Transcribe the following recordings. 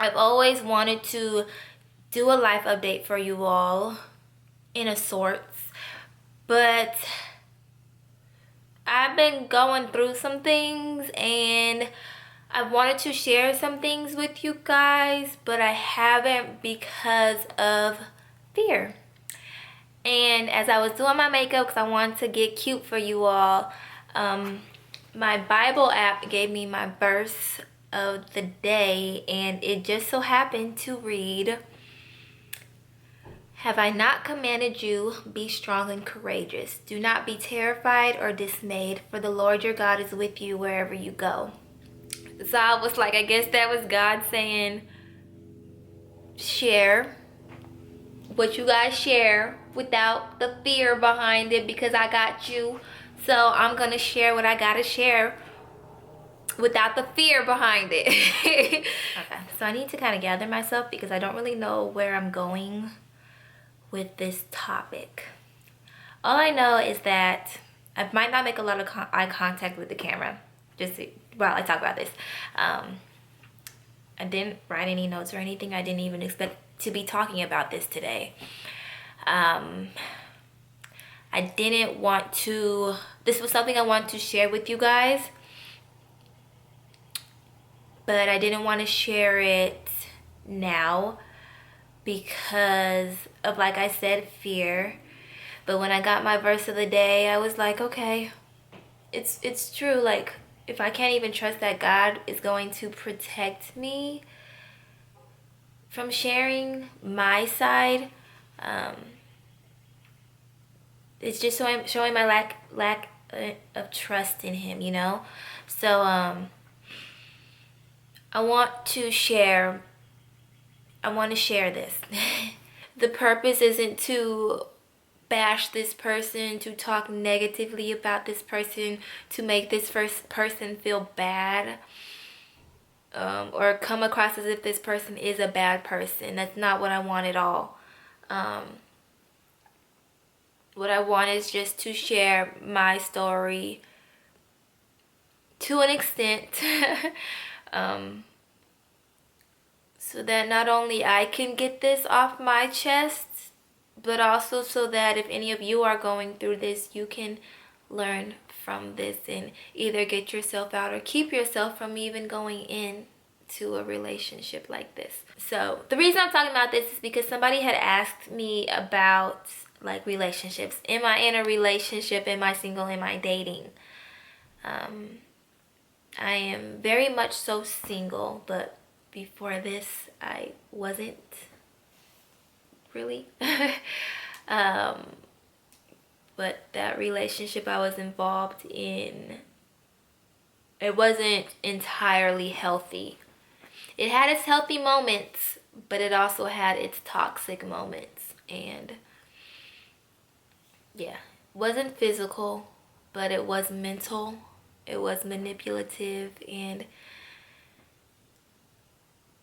I've always wanted to do a life update for you all, in a sorts, but I've been going through some things and I wanted to share some things with you guys, but I haven't because of fear. And as I was doing my makeup, because I wanted to get cute for you all, my Bible app gave me my verse of the day, and it just so happened to read, "Have I not commanded you, be strong and courageous. Do not be terrified or dismayed, for the Lord your God is with you wherever you go." So I was like, I guess that was God saying, share what you guys share without the fear behind it, because I got you. So I'm gonna share what I gotta share without the fear behind it. Okay, so I need to kind of gather myself because I don't really know where I'm going with this topic. All I know is that I might not make a lot of eye contact with the camera just while I talk about this. I didn't write any notes or anything. I didn't even expect to be talking about this today. I didn't want to, this was something I wanted to share with you guys, but I didn't want to share it now because of, like I said, fear. But when I got my verse of the day, I was like, okay, it's true. Like, if I can't even trust that God is going to protect me from sharing my side, it's just showing my lack of trust in Him, you know. So I want to share this. The purpose isn't to bash this person, to talk negatively about this person, to make this first person feel bad, or come across as if this person is a bad person. That's not what I want at all. What I want is just to share my story to an extent, so that not only I can get this off my chest, but also so that if any of you are going through this, you can learn from this and either get yourself out or keep yourself from even going into a relationship like this. So the reason I'm talking about this is because somebody had asked me about, like, relationships. Am I in a relationship? Am I single? Am I dating? I am very much so single, but before this I wasn't really. But that relationship I was involved in, it wasn't entirely healthy. It had its healthy moments, but it also had its toxic moments. And yeah, it wasn't physical, but it was mental. It was manipulative, and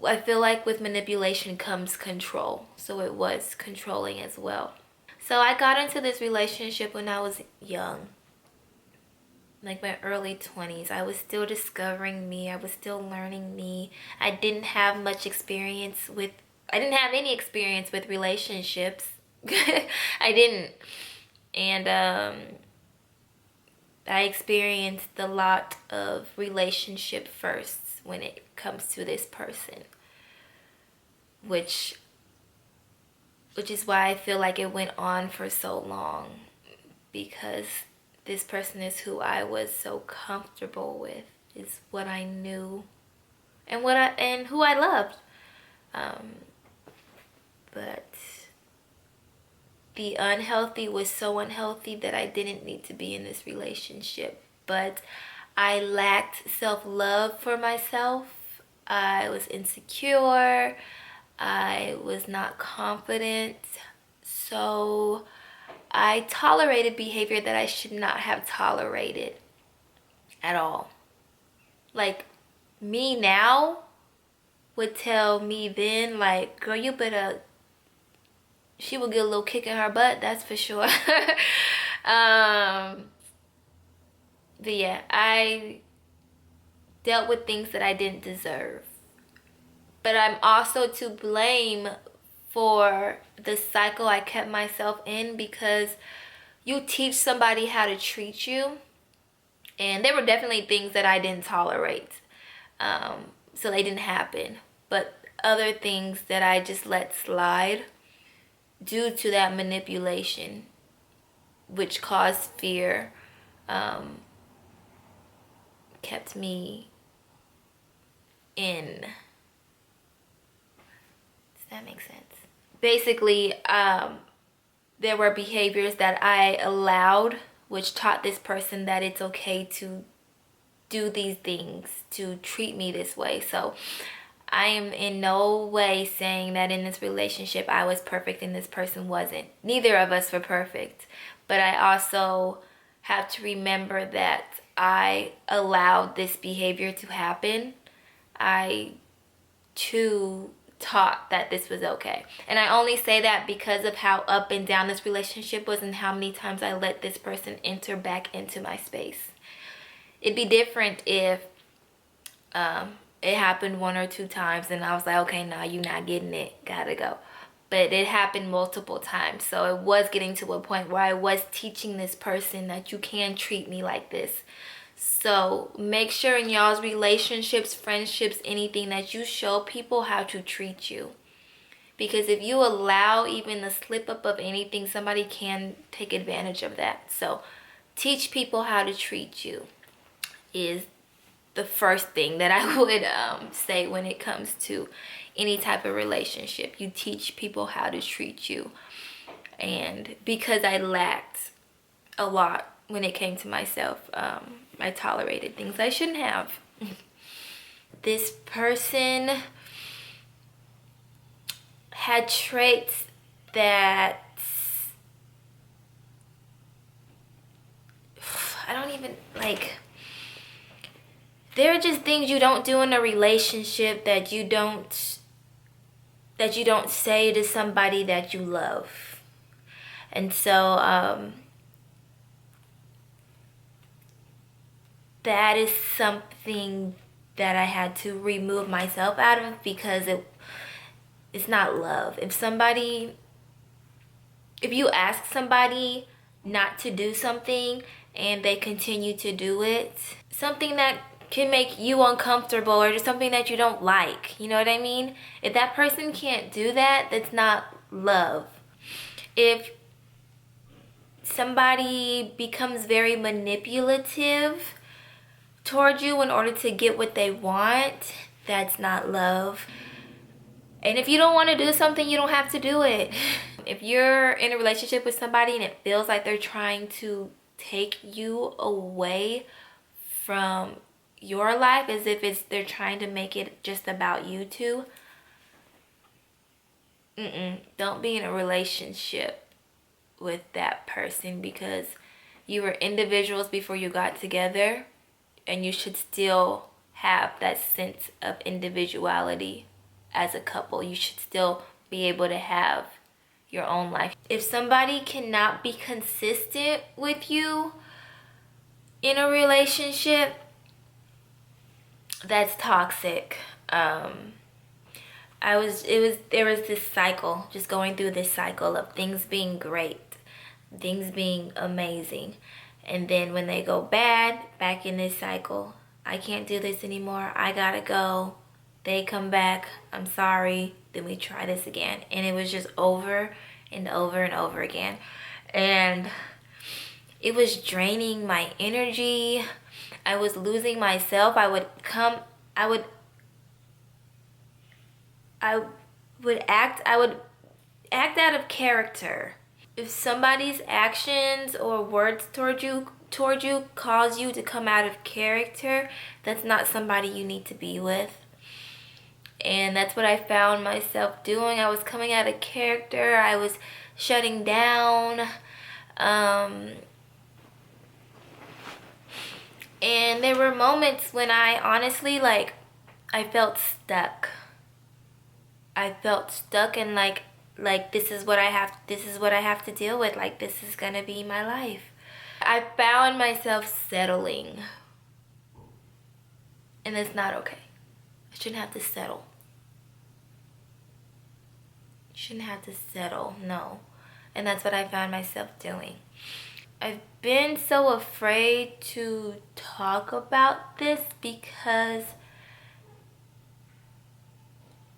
I feel like with manipulation comes control. So it was controlling as well. So I got into this relationship when I was young, like my early 20s. I was still discovering me. I was still learning me. I didn't have any experience with relationships. I didn't. And I experienced a lot of relationship firsts when it comes to this person, which is why I feel like it went on for so long, because this person is who I was so comfortable with, is what I knew, and who I loved. But the unhealthy was so unhealthy that I didn't need to be in this relationship. But I lacked self-love for myself. I was insecure. I was not confident. So I tolerated behavior that I should not have tolerated at all. Like, me now would tell me then, like, girl, you better, she would get a little kick in her butt, that's for sure. But yeah, I dealt with things that I didn't deserve. But I'm also to blame for the cycle I kept myself in, because you teach somebody how to treat you, and there were definitely things that I didn't tolerate, so they didn't happen. But other things that I just let slide due to that manipulation, which caused fear, kept me in. Does that make sense? Basically, there were behaviors that I allowed, which taught this person that it's okay to do these things, to treat me this way. So I am in no way saying that in this relationship I was perfect and this person wasn't. Neither of us were perfect. But I also have to remember that I allowed this behavior to happen. I too taught that this was okay. And I only say that because of how up and down this relationship was and how many times I let this person enter back into my space. It'd be different if it happened 1 or 2 times and I was like, okay, nah, you're not getting it, gotta go. But it happened multiple times, so it was getting to a point where I was teaching this person that you can treat me like this. So make sure in y'all's relationships, friendships, anything, that you show people how to treat you. Because if you allow even the slip up of anything, somebody can take advantage of that. So teach people how to treat you is the first thing that I would say when it comes to any type of relationship. You teach people how to treat you. And because I lacked a lot when it came to myself, I tolerated things I shouldn't have. This person had traits that I don't even like. There are just things you don't do in a relationship that you don't say to somebody that you love. And so that is something that I had to remove myself out of, because it's not love. If you ask somebody not to do something and they continue to do it, something that can make you uncomfortable or just something that you don't like, you know what I mean? If that person can't do that, that's not love. If somebody becomes very manipulative toward you in order to get what they want, that's not love. And if you don't want to do something, you don't have to do it. If you're in a relationship with somebody and it feels like they're trying to take you away from your life, as if they're trying to make it just about you two, don't be in a relationship with that person, because you were individuals before you got together, and you should still have that sense of individuality as a couple. You should still be able to have your own life. If somebody cannot be consistent with you in a relationship, that's toxic. There was this cycle, just going through this cycle of things being great, things being amazing, and then when they go bad, back in this cycle, I can't do this anymore, I gotta go. They come back, I'm sorry, then we try this again, and it was just over and over and over again, and it was draining my energy. I was losing myself. I would act out of character. If somebody's actions or words toward you cause you to come out of character, that's not somebody you need to be with. And that's what I found myself doing. I was coming out of character. I was shutting down. And there were moments when I honestly, I felt stuck. I felt stuck, and like this is what I have to deal with. Like, this is gonna be my life. I found myself settling. And it's not okay. I shouldn't have to settle. shouldn't have to settle. No. And that's what I found myself doing. I've been so afraid to talk about this because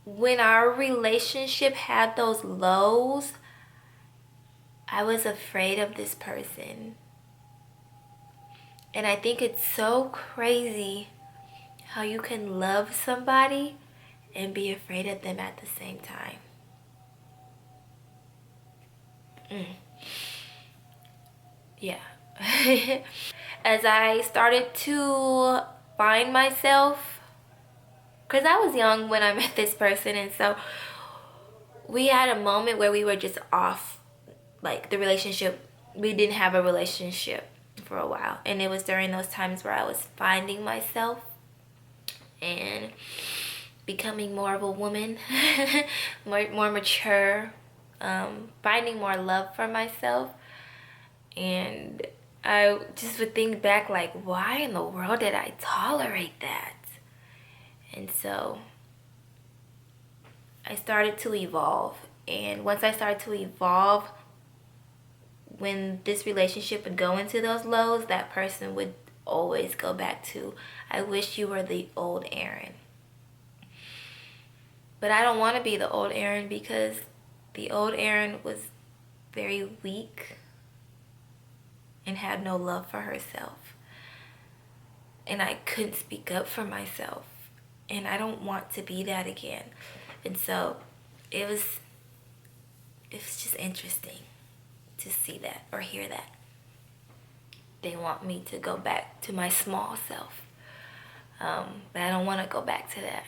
when our relationship had those lows, I was afraid of this person. And I think it's so crazy how you can love somebody and be afraid of them at the same time. Yeah. As I started to find myself, because I was young when I met this person, and so we had a moment where we were just off, like the relationship. We didn't have a relationship for a while, and it was during those times where I was finding myself and becoming more of a woman, more mature, finding more love for myself. And I just would think back, like, why in the world did I tolerate that? And so I started to evolve. And once I started to evolve, when this relationship would go into those lows, that person would always go back to, I wish you were the old Erin. But I don't want to be the old Erin, because the old Erin was very weak and had no love for herself. And I couldn't speak up for myself. And I don't want to be that again. And so it was just interesting to see that or hear that. They want me to go back to my small self. But I don't want to go back to that.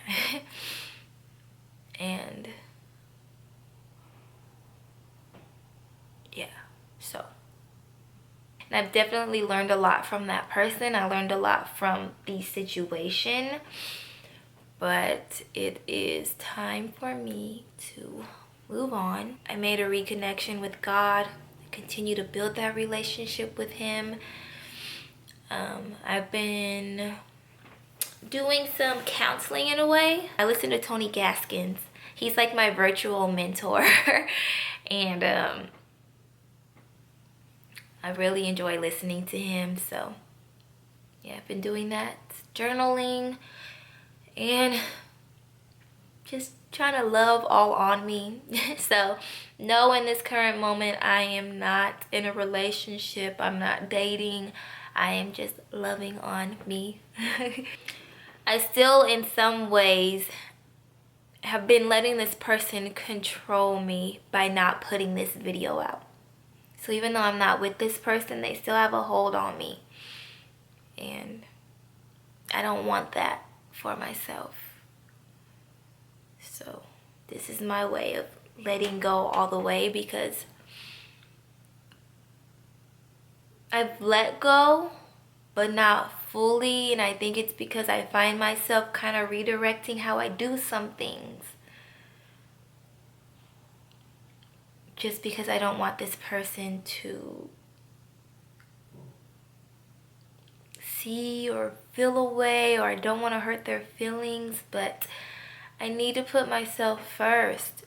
And yeah, so. And I've definitely learned a lot from that person. I learned a lot from the situation. But it is time for me to move on. I made a reconnection with God. I continue to build that relationship with Him. I've been doing some counseling in a way. I listen to Tony Gaskins. He's like my virtual mentor. And I really enjoy listening to him. So yeah, I've been doing that. Journaling. And just trying to love all on me. So no, in this current moment, I am not in a relationship. I'm not dating. I am just loving on me. I still, in some ways, have been letting this person control me by not putting this video out. So even though I'm not with this person, they still have a hold on me. And I don't want that for myself. So this is my way of letting go all the way, because I've let go, but not fully. And I think it's because I find myself kind of redirecting how I do some things. Just because I don't want this person to see or feel away, or I don't want to hurt their feelings, but I need to put myself first.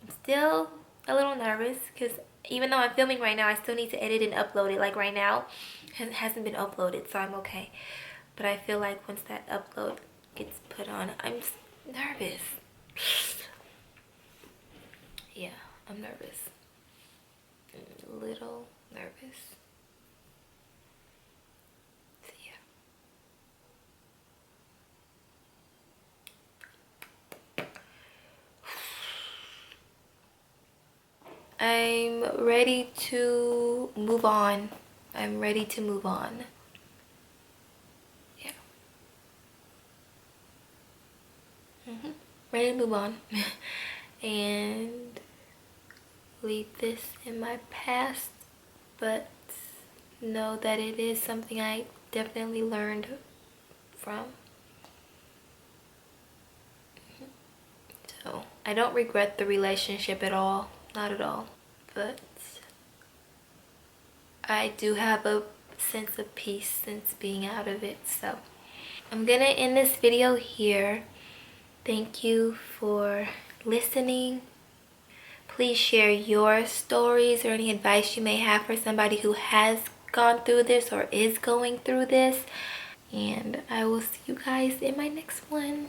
I'm still a little nervous because even though I'm filming right now, I still need to edit and upload it. Like right now, it hasn't been uploaded, so I'm okay. But I feel like once that upload gets put on, I'm just nervous. Yeah, I'm nervous. A little nervous. So yeah. I'm ready to move on. I'm ready to move on. Yeah. Ready to move on. And leave this in my past, but know that it is something I definitely learned from. So I don't regret the relationship at all, not at all, but I do have a sense of peace since being out of it. So I'm gonna end this video here. Thank you for listening. Please share your stories or any advice you may have for somebody who has gone through this or is going through this. And I will see you guys in my next one.